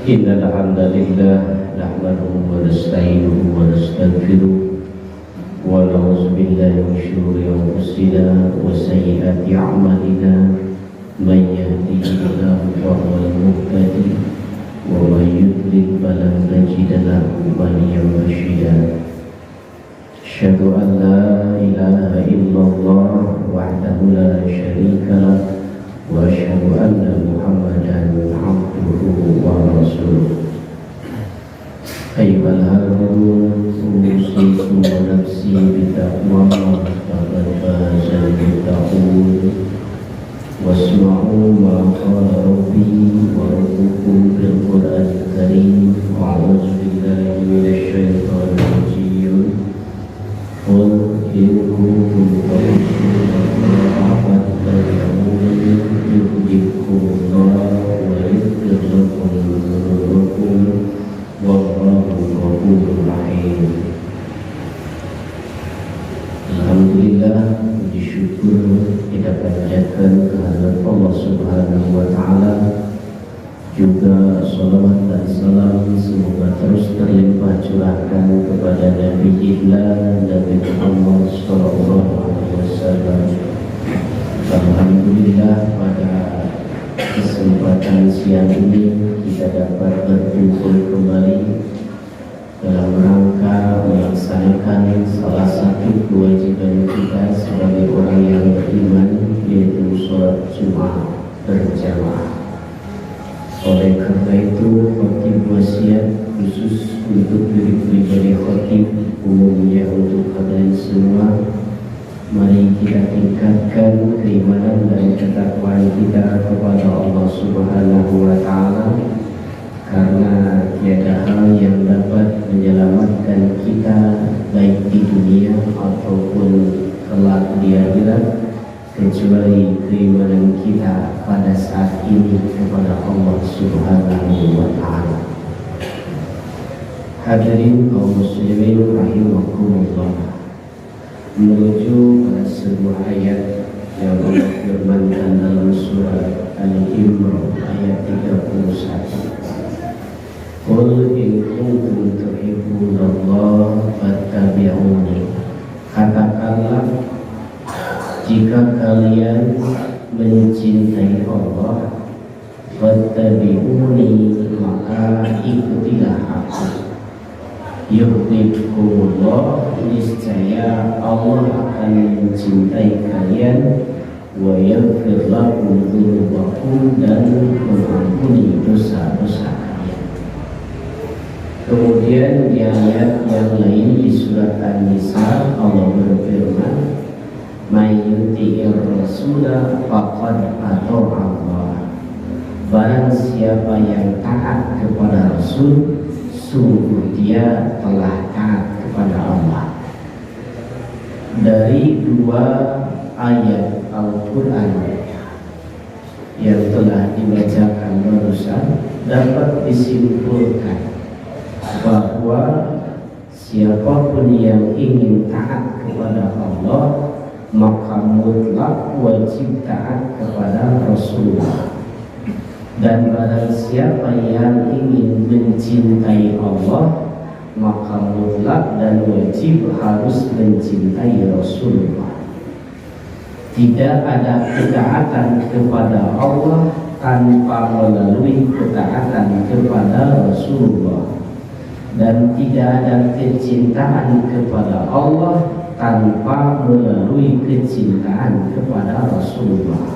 إن الحمد لله نحمده ونستعينه ونستغفره ونعوذ بالله من شرور أنفسنا وسيئات أعمالنا من يهده الله فهو المهتدي ومن يضلل فلن تجد له وليا مرشدا أشهد أن لا إله إلا الله وحده لا شريك له وأشهد أن محمدا عبده ورسوله أيها الهادون أوصيكم ونفسي بتقوى الله فقد فاز المتقون واسمعوا ما قال ربي وربكم في القرآن الكريم أعوذ بالله من الشيطان الرجيم قل إن كنتم تحبون الله فاتبعوني يحببكم الله ويغفر لكم ذنوبكم والله غفور رحيم. Alhamdulillah, puji syukur kita panjatkan kehadirat Allah Subhanahu wa Ta'ala. Juga salawat dan salam semoga terus terlimpah curahkan kepada Nabi kita Nabi Muhammad sallallahu alaihi wasallam. Alhamdulillah, pada kesempatan siang ini kita dapat berkumpul kembali dalam rangka melaksanakan salah satu kewajiban kita sebagai orang yang beriman, yaitu sholat Jumat berjamaah. Oleh karena itu, khotib wasiat khusus untuk diri pribadi khotib, umumnya untuk kalian semua. Mari kita tingkatkan keimanan dan ketakwaan kita kepada Allah Subhanahu wa Ta'ala, karena tiada hal yang dapat menyelamatkan kita baik di dunia ataupun kelak di akhirat kecuali keimanan kita pada saat ini kepada Allah Subhanahu wa Ta'ala. Hadirin kaum muslimin rahimakumullah, menuju pada sebuah ayat yang Allah firmankan dalam surah Al-Imran ayat 31. Qul in kuntum tuhibbunallaha fattabi'uni. Katakanlah, jika kalian mencintai Allah, fattabi'uni, maka ikutilah aku. Yuhibbukumullah, niscaya Allah akan mencintai kalian, wa yaghfir lakum dzunubakum, dan mengampuni dosa-dosa kalian. Kemudian di ayat yang lain di surat An-Nisa Allah berfirman, may yuti'ir rasula faqad ata'a Allah. Barang siapa yang taat kepada Rasul, sungguh dia telah taat kepada Allah. Dari dua ayat Al-Quran yang telah dibacakan barusan dapat disimpulkan bahwa siapapun yang ingin taat kepada Allah, maka mutlak wajib taat kepada Rasulullah. Dan barang siapa yang ingin mencintai Allah, maka mutlak dan wajib harus mencintai Rasulullah. Tidak ada ketaatan kepada Allah tanpa melalui ketaatan kepada Rasulullah, dan tidak ada kecintaan kepada Allah tanpa melalui kecintaan kepada Rasulullah.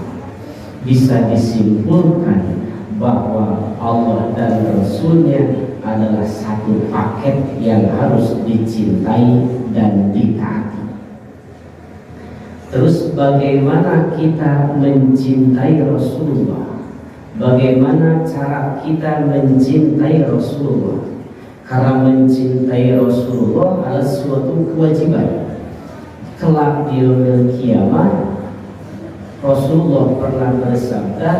Bisa disimpulkan bahwa Allah dan Rasulnya adalah satu paket yang harus dicintai dan ditaati. Terus bagaimana kita mencintai Rasulullah? Bagaimana cara kita mencintai Rasulullah? Karena mencintai Rasulullah adalah suatu kewajiban. Kelak di yaumil kiamat, Rasulullah pernah bersabda,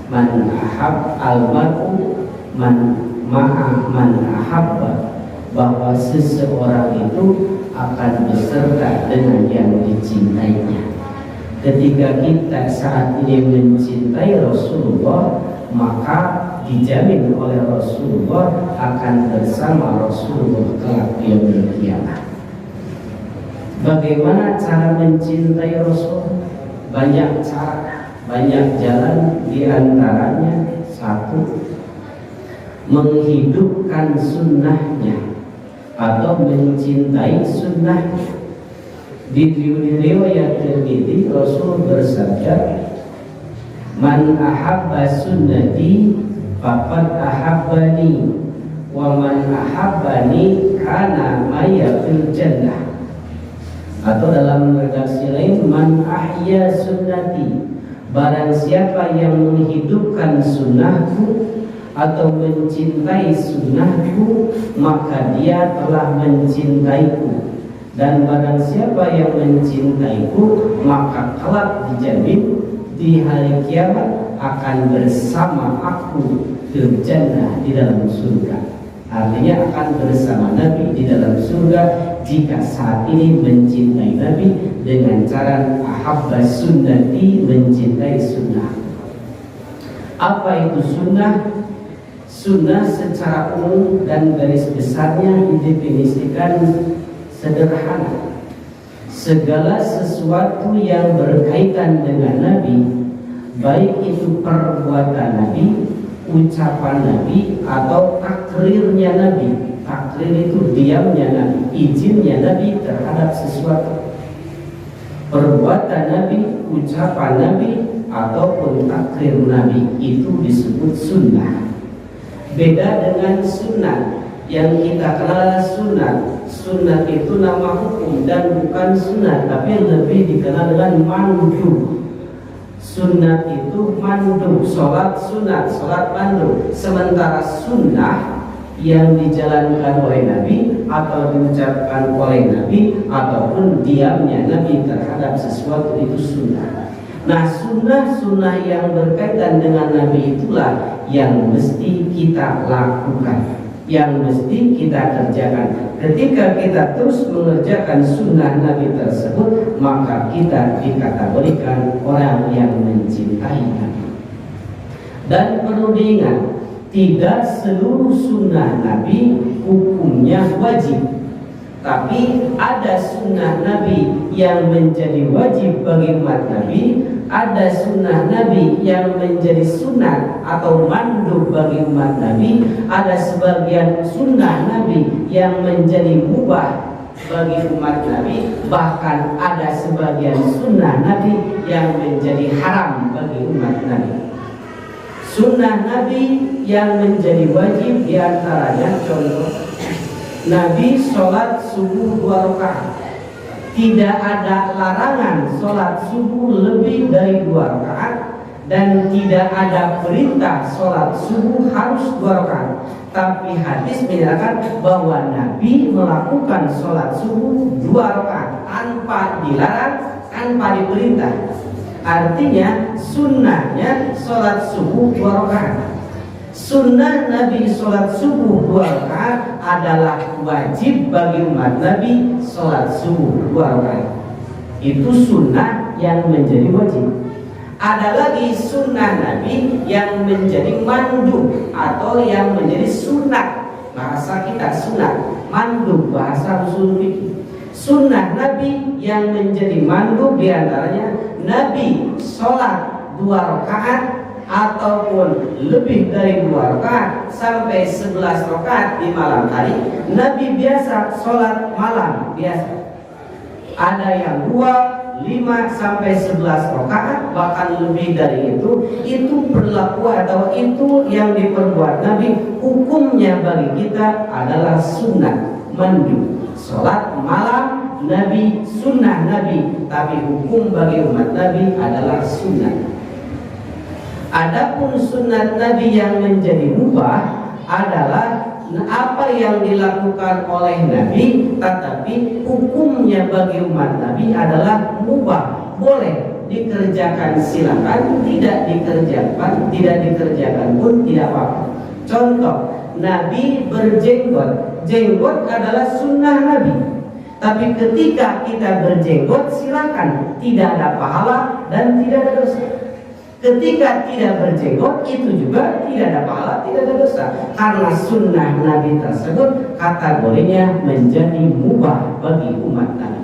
man ahab al-mar'u man ma'a man ahabba, bahwa seseorang itu akan beserta dengan yang dicintainya. Ketika kita saat ini mencintai Rasulullah, maka dijamin oleh Rasulullah akan bersama Rasulullah kelak di yaumil qiyamah. Bagaimana cara mencintai Rasul? Banyak cara, banyak jalan, diantaranya satu, menghidupkan sunnahnya atau mencintai sunnahnya. Di riwayat Tirmidzi Rasul bersabda, "Man ahabba sunnati faqad ahabbani, wa man ahabbani kana maya fil jannah." Atau dalam redaksi lain, "Man ahya sunnati", barang siapa yang menghidupkan sunnahku atau mencintai sunnahku, maka dia telah mencintaiku. Dan barang siapa yang mencintaiku, maka kelak dijamin di hari kiamat akan bersama aku fil jannah, di dalam surga. Artinya akan bersama Nabi di dalam surga jika saat ini mencintai Nabi dengan cara ahabba sunnati, mencintai sunnah. Apa itu sunnah? Sunnah secara umum dan garis besarnya didefinisikan sederhana: segala sesuatu yang berkaitan dengan Nabi, baik itu perbuatan Nabi, ucapan Nabi, atau takrirnya Nabi. Takrir itu diamnya Nabi, izinnya Nabi terhadap sesuatu. Perbuatan Nabi, ucapan Nabi, ataupun takrir Nabi, itu disebut sunnah. Beda dengan sunnah yang kita kenal sunat. Sunat itu nama hukum dan bukan sunat, tapi lebih dikenal dengan mandub. Sunat itu mandub, sholat sunat, sholat mandub. Sementara sunnah yang dijalankan oleh Nabi atau diucapkan oleh Nabi ataupun diamnya Nabi terhadap sesuatu, itu sunnah. Nah, sunnah yang berkaitan dengan Nabi itulah yang mesti kita lakukan, yang mesti kita kerjakan. Ketika kita terus mengerjakan sunnah Nabi tersebut, maka kita dikategorikan orang yang mencintai Nabi. Dan perlu diingat, tidak seluruh sunnah Nabi hukumnya wajib, tapi ada sunnah Nabi yang menjadi wajib bagi umat Nabi, ada sunnah Nabi yang menjadi sunat atau mandub bagi umat Nabi, ada sebagian sunnah Nabi yang menjadi mubah bagi umat Nabi, bahkan ada sebagian sunnah Nabi yang menjadi haram bagi umat Nabi. Sunnah Nabi yang menjadi wajib diantaranya contoh, Nabi sholat subuh 2 rakaat. Tidak ada larangan sholat subuh lebih dari 2 rakaat, dan tidak ada perintah sholat subuh harus 2 rakaat. Tapi hadis menyatakan bahwa Nabi melakukan sholat subuh 2 rakaat tanpa dilarang, tanpa diperintah. Artinya sunnahnya sholat subuh 2 rakaat. Sunnah Nabi sholat subuh 2 rakaat adalah wajib bagi umat Nabi sholat subuh 2 rakaat. Itu sunnah yang menjadi wajib. Ada lagi sunnah Nabi yang menjadi mandub atau yang menjadi sunat. Bahasa kita sunat, mandub bahasa usul fikih. Sunnah Nabi yang menjadi mandub diantaranya Nabi sholat 2 rakaat ataupun lebih dari 2 rakaat sampai 11 rakaat di malam hari. Nabi biasa sholat malam biasa. Ada yang 2, 5 sampai 11 rakaat, bahkan lebih dari itu berlaku atau itu yang diperbuat Nabi. Hukumnya bagi kita adalah sunnah mandub. Sholat malam Nabi, sunnah Nabi, tapi hukum bagi umat Nabi adalah sunnah. Adapun sunnah Nabi yang menjadi mubah adalah apa yang dilakukan oleh Nabi, tetapi hukumnya bagi umat Nabi adalah mubah, boleh dikerjakan silakan, tidak dikerjakan pun tidak apa-apa. Contoh, Nabi berjenggot. Jenggot adalah sunnah Nabi. Tapi ketika kita berjenggot silakan, tidak ada pahala dan tidak ada dosa. Ketika tidak berjenggot itu juga tidak ada pahala, tidak ada dosa, karena sunnah Nabi tersebut kategorinya menjadi mubah bagi umat Nabi.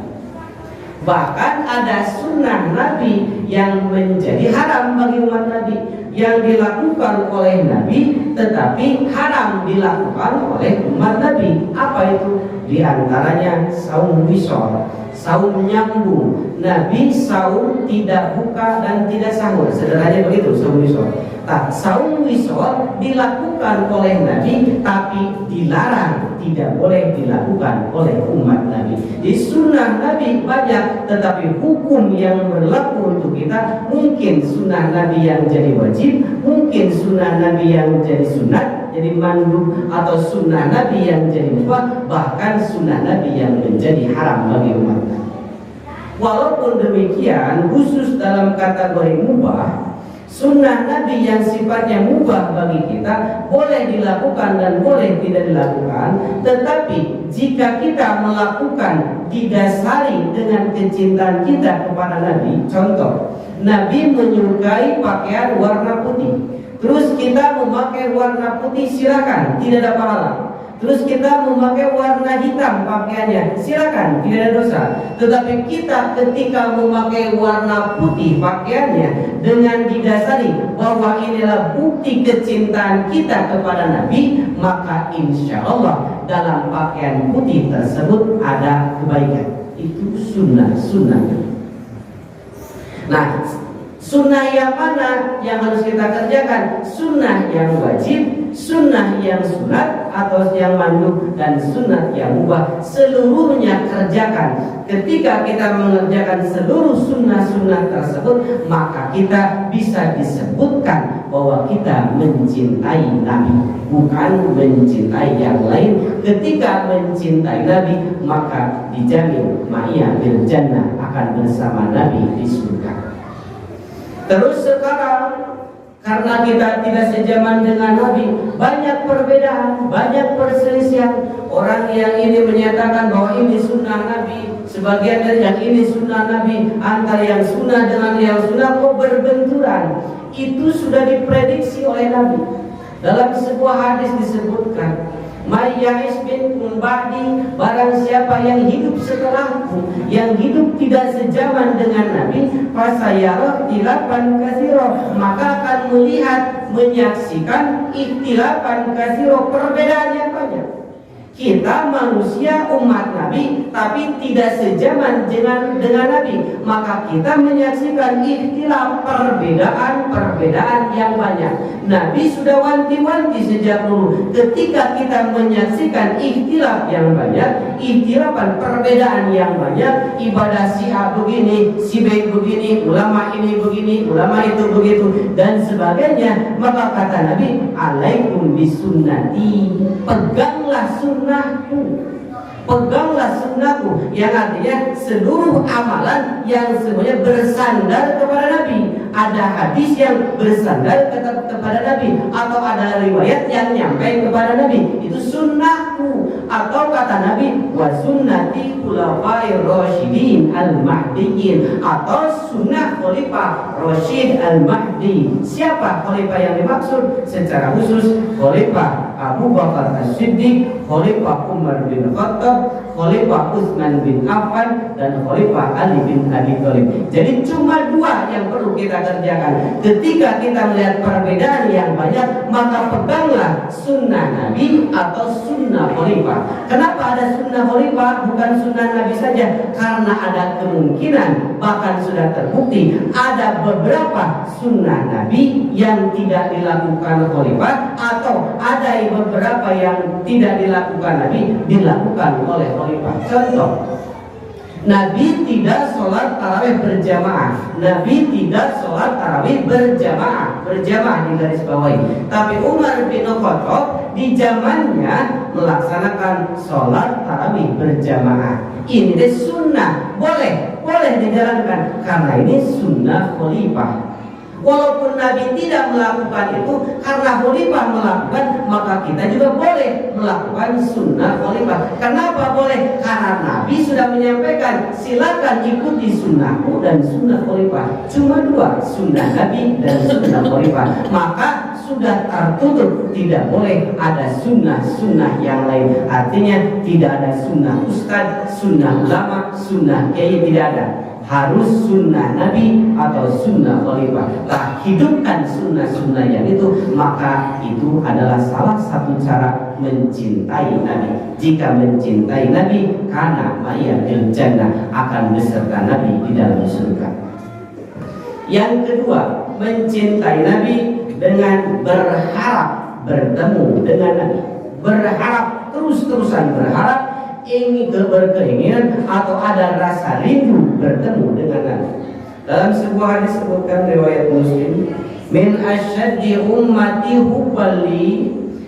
Bahkan ada sunnah Nabi yang menjadi haram bagi umat Nabi, yang dilakukan oleh Nabi tetapi haram dilakukan oleh umat Nabi. Apa itu? Di antaranya saum wisol, saum nyambung. Nabi saum tidak buka dan tidak sahur, sederhananya begitu saum wisol. Nah, saum wisol dilakukan oleh Nabi tapi dilarang, tidak boleh dilakukan oleh umat Nabi. Di sunnah Nabi banyak, tetapi hukum yang berlaku untuk kita mungkin sunnah Nabi yang jadi wajib, mungkin sunnah Nabi yang jadi sunat, jadi mandub, atau sunnah Nabi yang jadi mubah, bahkan sunnah Nabi yang menjadi haram bagi umat Nabi. Walaupun demikian, khusus dalam kategori mubah, sunnah Nabi yang sifatnya mubah bagi kita boleh dilakukan dan boleh tidak dilakukan. Tetapi jika kita melakukan didasari dengan kecintaan kita kepada Nabi, contoh, Nabi menyukai pakaian warna putih, terus kita memakai warna putih, silakan, tidak ada pahala. Terus kita memakai warna hitam pakaiannya, silakan, tidak ada dosa. Tetapi kita ketika memakai warna putih pakaiannya dengan didasari bahwa inilah bukti kecintaan kita kepada Nabi, maka insya Allah dalam pakaian putih tersebut ada kebaikan. Itu sunnah. Nah, sunnah yang mana yang harus kita kerjakan? Sunnah yang wajib, sunnah yang sunat, atau yang mandub, dan sunat yang mubah, seluruhnya kerjakan. Ketika kita mengerjakan seluruh sunnah-sunnah tersebut, maka kita bisa disebutkan bahwa kita mencintai Nabi, bukan mencintai yang lain. Ketika mencintai Nabi, maka dijamin ma'iyah bil jannah, akan bersama Nabi di surga. Terus sekarang, karena kita tidak sejaman dengan Nabi, banyak perbedaan, banyak perselisihan. Orang yang ini menyatakan bahwa ini sunnah Nabi, sebagian dari yang ini sunnah Nabi, antara yang sunnah dengan yang sunnah kok berbenturan. Itu sudah diprediksi oleh Nabi. Dalam sebuah hadis disebutkan, Mayyais bin Ba'di, barang siapa yang hidup setelahku, yang hidup tidak sejaman dengan Nabi, fasayarah ikhtilafan katsira, maka akan melihat, menyaksikan ikhtilafan katsira, perbedaan yang banyak. Kita manusia umat Nabi tapi tidak sejaman dengan Nabi, maka kita menyaksikan ikhtilaf, perbedaan yang banyak. Nabi sudah wanti-wanti sejak dulu, ketika kita menyaksikan ikhtilaf yang banyak, ikhtilafan perbedaan yang banyak, ibadah si A begini, si B begini, ulama ini begini, ulama itu begitu, dan sebagainya, maka kata Nabi, alaikum bisunnati, peganglah sunnahku, peganglah sunnahku, yang artinya seluruh amalan yang semuanya bersandar kepada Nabi. Ada hadis yang bersandar kepada Nabi, atau ada riwayat yang nyampe kepada Nabi, itu sunnahku. Atau kata Nabi, wa sunnati khulafair rasyidin al-mahdiyyin, atau sunnah khalifah Rasyid al-Mahdi. Siapa khalifah yang dimaksud? Secara khusus khalifah Abu Bakar As-Siddiq, khalifah Umar bin Khattab, khalifah Utsman bin Affan, dan khalifah Ali bin Abi Thalib. Jadi cuma dua yang perlu kita kerjakan. Ketika kita melihat perbedaan yang banyak, maka peganglah sunnah Nabi atau sunnah khalifah. Kenapa ada sunnah khalifah, bukan sunnah Nabi saja? Karena ada kemungkinan, bahkan sudah terbukti, ada beberapa sunnah Nabi yang tidak dilakukan khalifah, atau ada beberapa yang tidak dilakukan Nabi dilakukan oleh khalifah. Contoh, Nabi tidak sholat tarawih berjamaah. Nabi tidak sholat tarawih berjamaah di garis bawahi. Tapi Umar bin Khattab di zamannya melaksanakan sholat tarawih berjamaah. Ini sunnah, boleh dijalankan karena ini sunnah khalifah. Walaupun Nabi tidak melakukan itu, karena khalifah melakukan, maka kita juga boleh melakukan sunnah khalifah. Kenapa boleh? Karena Nabi sudah menyampaikan, silakan ikuti sunnahku dan sunnah khalifah. Cuma dua, sunnah Nabi dan sunnah khalifah. Maka sudah tertutup, tidak boleh ada sunnah yang lain. Artinya tidak ada sunnah ustadz, sunnah ulama, sunnah kiai, tidak ada. Harus sunnah Nabi atau sunnah khalifah. Nah, hidupkan sunnah yang itu, maka itu adalah salah satu cara mencintai Nabi. Jika mencintai Nabi, kana ma'ya fil jannah, akan beserta Nabi di dalam surga. Yang kedua, mencintai Nabi dengan berharap bertemu dengan Nabi. Berharap, terus-terusan berharap, ingin berkeinginan atau ada rasa rindu bertemu dengan Nabi. Dalam sebuah hadis disebutkan riwayat Muslim, min asyaddi ummati hubbali,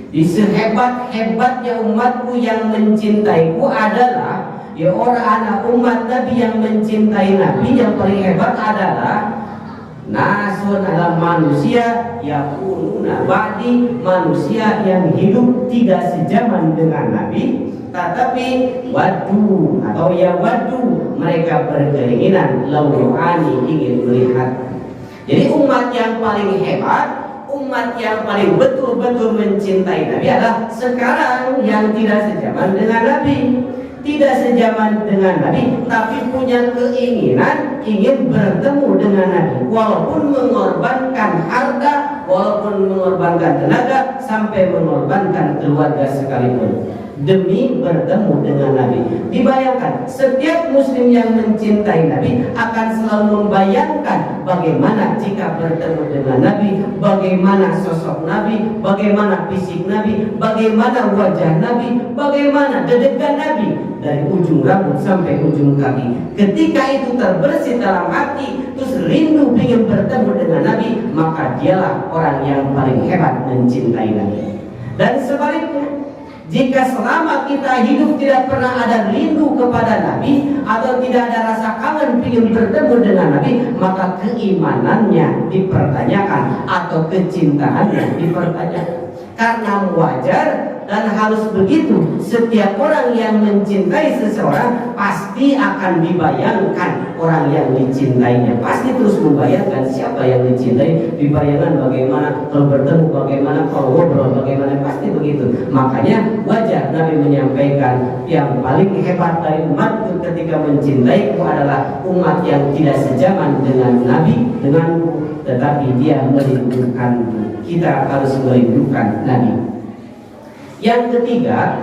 di sehebat-hebatnya umatku yang mencintaiku adalah, ya orang anak umat Nabi yang mencintai Nabi yang paling hebat adalah nasun adalah manusia yakununa ba'di, manusia yang hidup tidak sejaman dengan Nabi, tetapi wadu atau ya wadu, mereka berkeinginan lauani, ingin melihat. Jadi umat yang paling hebat, umat yang paling betul-betul mencintai Nabi adalah sekarang yang tidak sejaman dengan Nabi. Tidak sejaman dengan Nabi, tapi punya keinginan ingin bertemu dengan Nabi, walaupun mengorbankan harta, walaupun mengorbankan tenaga, sampai mengorbankan keluarga sekalipun demi bertemu dengan Nabi. Dibayangkan, setiap muslim yang mencintai Nabi akan selalu membayangkan bagaimana jika bertemu dengan Nabi, bagaimana sosok Nabi, bagaimana fisik Nabi, bagaimana wajah Nabi, bagaimana dedegan Nabi dari ujung rambut sampai ujung kaki. Ketika itu terbersit dalam hati, terus rindu ingin bertemu dengan Nabi, maka dialah orang yang paling hebat mencintai Nabi. Dan sebaliknya, jika selama kita hidup tidak pernah ada rindu kepada Nabi atau tidak ada rasa kangen ingin bertemu dengan Nabi, maka keimanannya dipertanyakan atau kecintaannya dipertanyakan. Karena wajar dan harus begitu. Setiap orang yang mencintai seseorang pasti akan dibayangkan orang yang dicintainya. Pasti terus membayangkan siapa yang dicintai. Dibayangkan bagaimana kalau bertemu, bagaimana kalau ngobrol, bagaimana, pasti begitu. Makanya wajar Nabi menyampaikan, yang paling hebat dari umatku ketika mencintaiku adalah umat yang tidak sejaman dengan Nabi, denganku, tetapi dia merindukanku. Kita harus merindukan Nabi. Yang ketiga,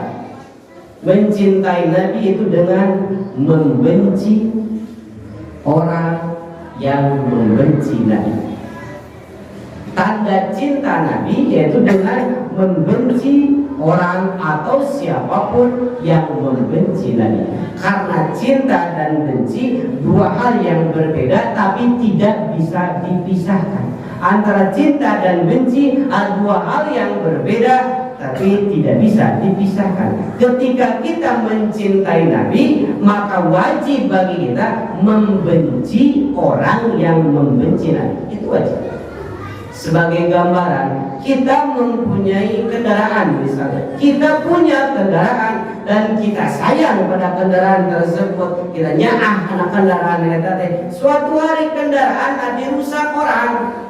mencintai Nabi itu dengan membenci orang yang membenci Nabi. Tanda cinta Nabi yaitu dengan membenci orang atau siapapun yang membenci Nabi. Karena cinta dan benci dua hal yang berbeda, tapi tidak bisa dipisahkan. Antara cinta dan benci ada dua hal yang berbeda, tapi tidak bisa dipisahkan. Ketika kita mencintai Nabi, maka wajib bagi kita membenci orang yang membenci Nabi. Itu wajib. Sebagai gambaran, kita mempunyai kendaraan misalnya. Kita punya kendaraan dan kita sayang pada kendaraan tersebut. Kita nyaah anak kendaraan kita. Suatu hari kendaraan dirusak orang.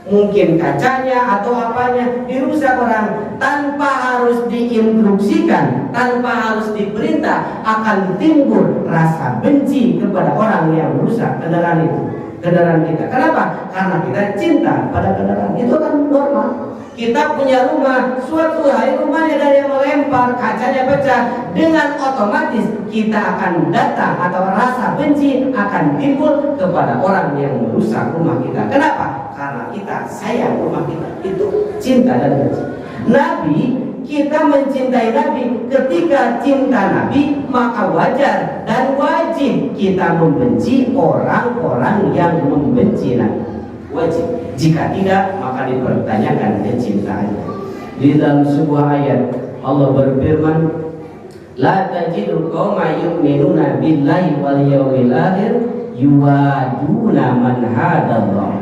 Mungkin kacanya atau apanya dirusak orang, tanpa harus diinstruksikan, tanpa harus diperintah, akan timbul rasa benci kepada orang yang merusak kendaraan itu, kendaraan kita. Kenapa? Karena kita cinta pada kendaraan. Itu kan normal. Kita punya rumah, suatu hari rumahnya ada yang melempar, kacanya pecah, dengan otomatis kita akan datang atau rasa benci akan timbul kepada orang yang merusak rumah kita. Kenapa? Karena kita sayang rumah kita. Itu cinta dan benci. Nabi, kita mencintai Nabi. Ketika cinta Nabi, maka wajar dan wajib kita membenci orang-orang yang membenci Nabi. Wajib. Jika tidak, maka dipertanyakan kecintaannya. Di dalam sebuah ayat Allah berfirman, la tajidu qauma yu'minuna billahi wal yawmil akhir yuwaduna man hadallah.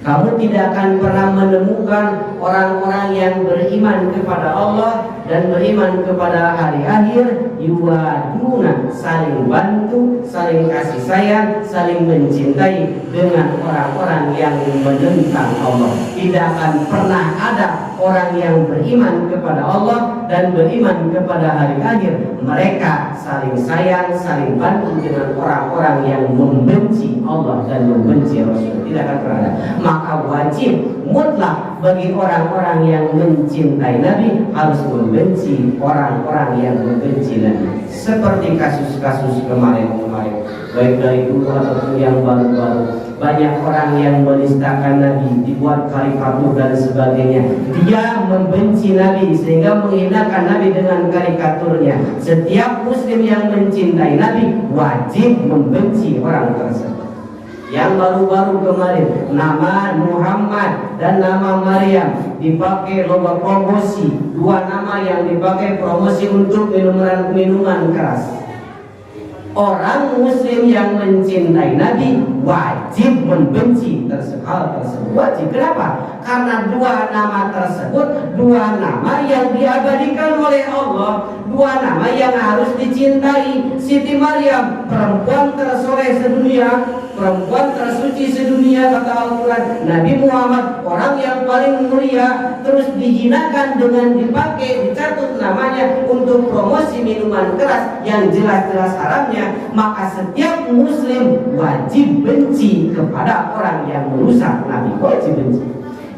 Kamu tidak akan pernah menemukan orang-orang yang beriman kepada Allah dan beriman kepada hari akhir yuwaduna, saling bantu, saling kasih sayang, saling mencintai dengan orang-orang yang menentang Allah. Tidak akan pernah ada orang yang beriman kepada Allah dan beriman kepada hari akhir mereka saling sayang, saling bantu dengan orang-orang yang membenci Allah dan membenci Rasul. Tidak akan pernah ada. Maka wajib mutlak bagi orang-orang yang mencintai Nabi harus membenci orang-orang yang membenci Nabi. Seperti kasus-kasus kemarin-kemarin, baik dari dulu ataupun yang baru-baru. Banyak orang yang menistakan Nabi, dibuat karikatur dan sebagainya. Dia membenci Nabi sehingga menghinakan Nabi dengan karikaturnya. Setiap muslim yang mencintai Nabi wajib membenci orang tersebut. Yang baru-baru kemarin, nama Muhammad dan nama Maryam dipakai lomba promosi. Dua nama yang dipakai promosi untuk minuman keras. Orang muslim yang mencintai Nabi wajib membenci hal tersebut. Wajib. Kenapa? Karena dua nama tersebut dua nama yang diabadikan oleh Allah, dua nama yang harus dicintai. Siti Maryam, perempuan tersoleh sedunia, perempuan tersuci sedunia kata Al-Quran. Nabi Muhammad, orang yang paling mulia, terus dihinakan dengan dipakai, dicatut namanya untuk promosi minuman keras yang jelas-jelas haramnya. Maka setiap muslim wajib benci kepada orang yang merusak Nabi. Wajib benci.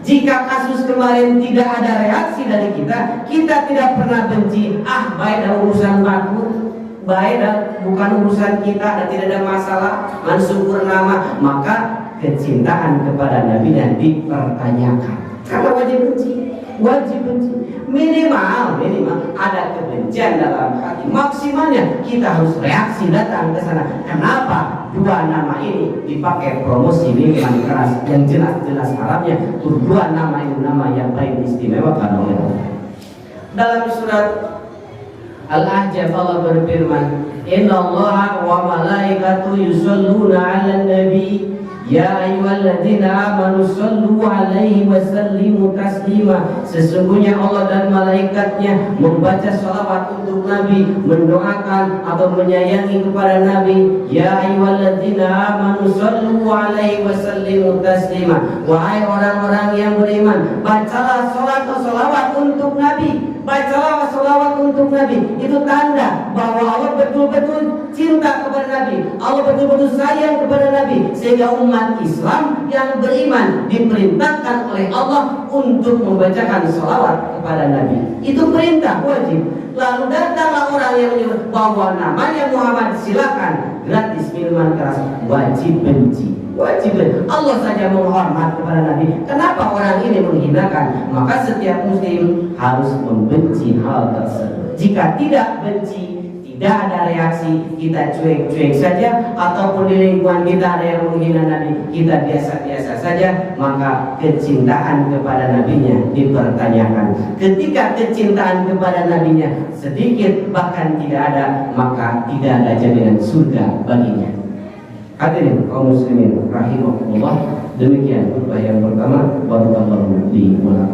Jika kasus kemarin tidak ada reaksi dari kita tidak pernah benci. Baik dah urusan baku, baik dah bukan urusan kita dan tidak ada masalah, mensyukur nama. Maka kecintaan kepada Nabi dan dipertanyakan. Karena wajib benci. Wajib benci. Minimal ada kebencian dalam hati. Maksimalnya kita harus reaksi datang ke sana. Kenapa dua nama ini dipakai promosi minuman keras yang jelas-jelas haramnya? Dua nama itu nama yang paling istimewa karena oleh Allah. Dalam surat Al-Ahzab Allah berfirman, Innallaha wa malaikatu yusholluna 'alan nabi ya ayyuhalladzina amanu shallu 'alaihi wa sallimu taslima. Sesungguhnya Allah dan malaikatnya membaca salawat untuk Nabi, mendoakan atau menyayangi kepada Nabi. Ya ayyuhalladzina amanu shallu 'alaihi wa sallimu taslima. Wahai orang-orang yang beriman, bacalah salat atau salawat untuk Nabi. Bacalah salawat untuk Nabi. Itu tanda bahwa Allah betul-betul cinta kepada Nabi, Allah betul-betul sayang kepada Nabi, sehingga umat Islam yang beriman diperintahkan oleh Allah untuk membacakan salawat kepada Nabi. Itu perintah wajib. Lalu datanglah orang yang menyebut bahwa namanya Muhammad, silakan gratis minuman keras. Wajib benci. Wajib. Allah saja menghormat kepada Nabi. Kenapa orang ini menghinakan? Maka setiap muslim harus membenci hal tersebut. Jika tidak benci, tidak ada reaksi, kita cuek-cuek saja, ataupun di lingkungan kita ada yang menghina Nabi, kita biasa-biasa saja, maka kecintaan kepada Nabinya dipertanyakan. Ketika kecintaan kepada Nabinya sedikit bahkan tidak ada, maka tidak ada jaminan surga baginya. Hadirin kaum muslimin rahimahullah, demikian khutbah yang pertama. Barakallahu fi wa